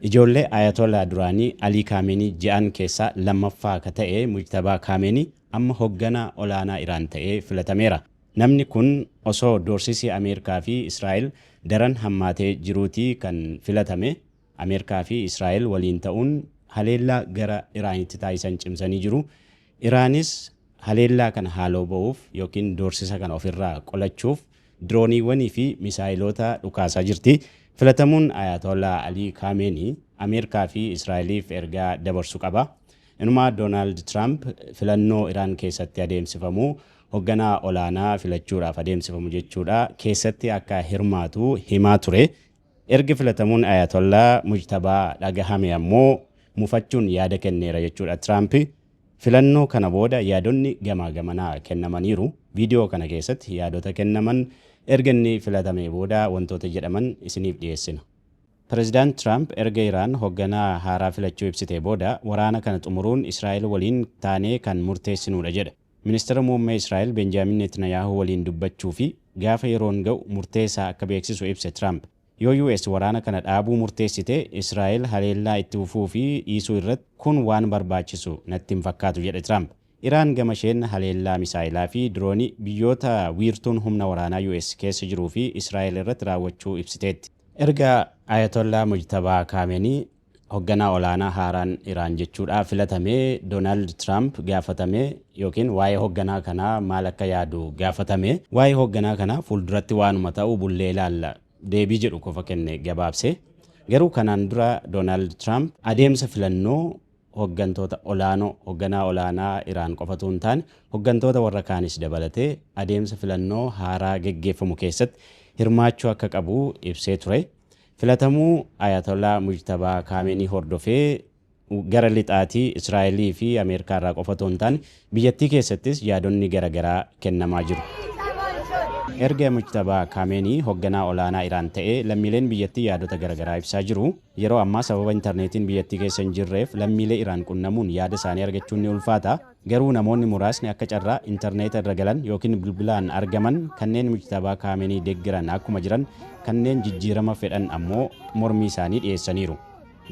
Ijoollee Ayatollah duraanii Alii Kaameenii ji'an keessaa lammaffaa akka ta'e Mujtabaa Kaameenii amma hoogganaa olaanaa Iraan ta'ee filatameera. Namni kun osoo doorsisii Ameerikaa fi Israa'el daran hammaatee jiruutii kan filatame. Ameerikaa fi Israa'el waliin ta'uun haleellaa gara Iraanitti taasisan cimsanii jiru. Iraanis haleellaa kana haaloo ba'uuf yookiin doorsisa kana ofirraa qolachuuf dirooniiwwanii fi misaayilota dhukaasaa jirti. Filatamuun Ayatollah Alii Kaameenii Ameerikaa fi Israa'eliif ergaa dabarsu qaba. Inumaa Doonaald Tiraamp filannoo Iraan keessatti adeemsifamu hoogganaa olaanaa filachuudhaaf adeemsifamu jechuudha keessatti akka hirmaatu himaa ture. Erga filatamuun Ayatollah Mujtabaa dhagahame ammoo mufachuun yaada kenneera jechuudha Tiraamp. Filannoo kana booda yaadonni gamaa gamanaa kennamaniiru. Viidiyoo kana keessatti yaadota kennaman erga inni filatame booda wantoota jedhaman isiniif dhiyeessina. Pireezidaant Tiraamp erga Iraan hoogganaa haaraa filachuu ibsite booda waraana kana xumuruun Israa'el waliin taanee kan murteessinuudha jedha. Ministeera muummee Israa'el Benjaamin Netanyaahuu waliin dubbachuu fi gaafa yeroon ga'u murteessaa akka beeksisu ibse Tiraamp. Yoo US waraana kana dhaabuu murteessite Israa'el haleellaa itti fufuu fi dhiisuu irratti kun waan barbaachisu natti hin fakkaatu jedhe Tiraamp. Iraan gama isheen haleellaa misaayilaa fi diroonii biyyoota wiirtuun humna waraanaa US keessa jiruu fi Israa'el irratti raawwachuu ibsiteetti. Erga Ayatollah Mujtabaa Kaameenii hoogganaa olaanaa haaraan Iraan jechuudha filatamee Doonaald Tiraamp gaafatame yookiin waa'ee hoogganaa kanaa maal akka yaadu gaafatame. Waa'ee hoogganaa kanaa fuulduratti waanuma ta'u bullee ilaalla deebii jedhu qofa kenne gabaabse. Garuu kanaan dura Doonaald Tiraamp adeemsa filannoo hooggantoota olaanoo hoogganaa olaanaa Iraan qofatu hin taane hooggantoota warra kaanis dabalatee adeemsa filannoo haaraa geggeeffamu keessatti hirmaachuu akka qabu ibsee ture. Filatamuu Ayatollah Mujtabaa Kaameenii hordofee gara lixaatii Israa'elii fi Ameerikaa irraa qofatu hin taane biyyattii keessattis yaadonni garaagaraa kennamaa jiru. Erga Mujtabaa Kaameenii hoogganaa olaanaa Iraan ta'ee lammiileen biyyattii yaadota garaagaraa ibsaa jiru. Yeroo ammaa sababa intarneetiin biyyattii keessa hin jirreef lammiilee Iraan qunnamuun yaada isaanii argachuun ni ulfaata. Garuu namoonni muraasni akka carraa intarneeta irra galan yookiin bilbilaan argaman kanneen Mujtabaa Kaameenii deeggaran akkuma jiran kanneen jijjiirama fedhan ammoo mormii isaanii dhiyeessaniiru.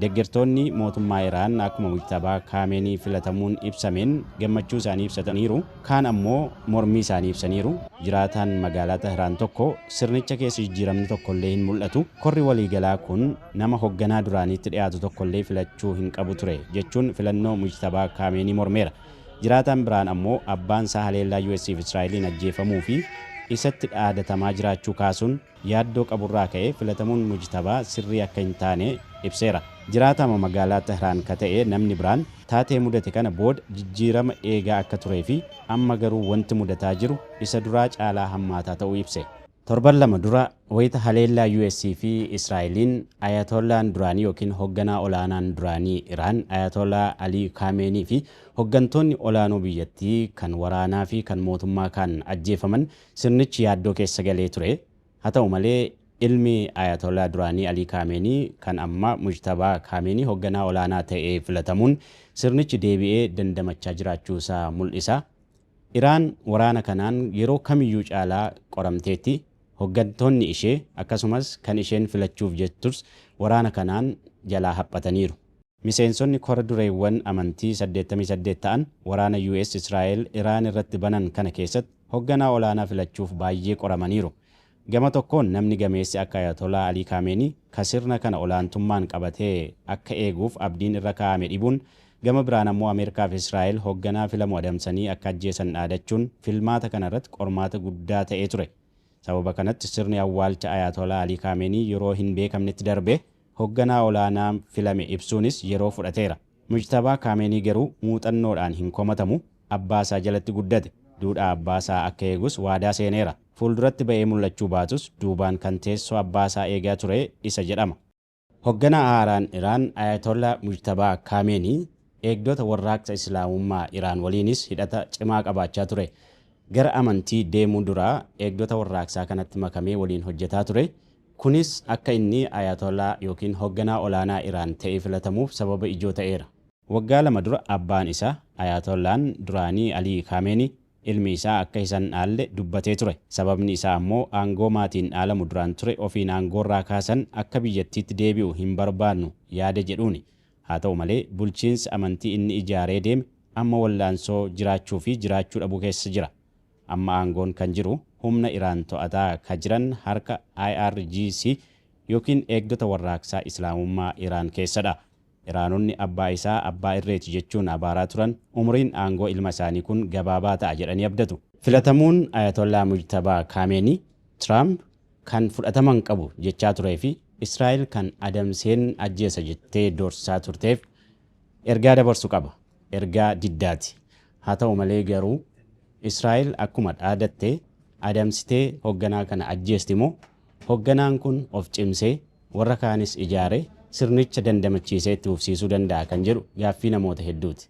Deeggartoonni mootummaa Iraan akkuma Mujtabaa Kaameenii filatamuun ibsameen gammachuu isaanii ibsataniiru. Kaan ammoo mormii isaanii ibsaniiru. Jiraataan magaalaa Teheraan tokko sirnicha keessa jijjiiramni tokkollee hin mul'atu. Korri waliigalaa kun nama hoogganaa duraaniitti dhiyaatu tokkollee filachuu hin qabu ture jechuun filannoo Mujtabaa Kaameenii mormeera. Jiraataan biraan ammoo abbaan isaa haleellaa US fi Israa'eliin ajjeefamuu fi isatti dhaadatamaa jiraachuu kaasuun yaaddoo qaburraa ka'ee filatamuun Mujtabaa sirrii akka hin taane ibseera. Jiraatama magaalaa Teheraan ka ta'e namni biraan taatee mudate kana booda jijjiirama eegaa akka turee fi amma garuu wanti mudataa jiru isa duraa caalaa hammaataa ta'uu ibse. Torban lama dura wayita haleellaa US fi Israa'eliin Ayatollaan duraanii yookiin hoogganaa olaanaan duraanii Iraan Ayatollah Alii Kaameenii fi hooggantoonni olaanoo biyyattii kan waraanaa fi kan mootummaa kan ajjeefaman sirnichi yaaddoo keessa galee ture. Haa ta'u malee ilmi Ayatollah duraanii Alii Kaameenii kan amma Mujtabaa Kaameenii hoogganaa olaanaa ta'ee filatamuun sirnichi deebi'ee dandamachaa jiraachuu isaa mul'isa. Iraan waraana kanaan yeroo kamiyyuu caalaa qoramteetti. Hooggantoonni ishee akkasumas kan isheen filachuuf jettus waraana kanaan jalaa haphataniiru. Miseensonni kora dureewwan amantii 88 ta'an waraana US Israa'el Iraan irratti banan kana keessatti hoogganaa olaanaa filachuuf baay'ee qoramaniiru. Gama tokkoon namni gameessi akka Ayatollah Alii Kaameenii ka sirna kana olaantummaan qabatee akka eeguuf abdiin irra kaa'ame dhibuun gama biraan ammoo Ameerikaa fi Israa'el hoogganaa filamu adamsanii akka ajjeesan dhaadachuun filmaata kana irratti qormaata guddaa ta'ee ture. Sababa kanatti sirni awwaalcha Ayatollah Alii Kaameenii yeroo hin beekamnetti darbe hoogganaa olaanaa filame ibsuunis yeroo fudhateera. Mujtabaa Kaameenii garuu muuxannoodhaan hin komatamu. Abbaasaa jalatti guddate. Duudhaa abbaasaa akka eegus waadaa seeneera. Fuulduratti ba'ee mul'achuu baatus duubaan kan teessoo abbaasaa eegaa ture isa jedhama. Hoogganaa haaraan Iraan Ayatollah Mujtabaa Kaameenii eegdota warraaqsa Islaamummaa Iraan waliinis hidhata cimaa qabaachaa ture. Gara amantii deemuu duraa eegdota warraaqsaa kanatti makamee waliin hojjetaa ture. Kunis akka inni Ayatollah yookiin hoogganaa olaanaa Iraan ta'ee filatamuuf sababa ijoo ta'eera. Waggaa lama dura abbaan isaa Ayatollaan duraanii Alii Kaameenii ilmi isaa akka isan dhaalle dubbatee ture. Sababni isaa ammoo aangoo maatiin dhaalamu duraan ture ofiin aangoorraa kaasan akka biyyattiitti deebi'u hin barbaannu yaada jedhuuni. Haa ta'u malee bulchiinsi amantii inni ijaaree deeme amma wallaansoo jiraachuu fi jiraachuu dhabuu keessa jira. Amma aangoon kan jiru humna Iraan to'ataa kan jiran harka IRGC yookiin eegdota warraaqsaa Islaamummaa Iraan keessadha. Iraanonni abbaa isaa abbaa irreeti jechuun abaaraa turan umriin aangoo ilma isaanii kun gabaabaa ta'a jedhanii abdatu. Filatamuun Ayatollaa Mujtabaa Kaameenii Tiraamp kan fudhataman qabu jechaa turee fi Israa'el kan adamseen ajjeesa jettee doorsisaa turteef ergaa dabarsu qaba. Ergaa diddaati. Haa ta'u malee garuu Israa'el akkuma dhaadattee adamsitee hoogganaa kana ajjeesti moo hoogganaan kun of cimsee warra kaanis ijaaree sirnicha dandamachiisee itti fufsiisuu danda'a kan jedhu gaaffii namoota hedduuti.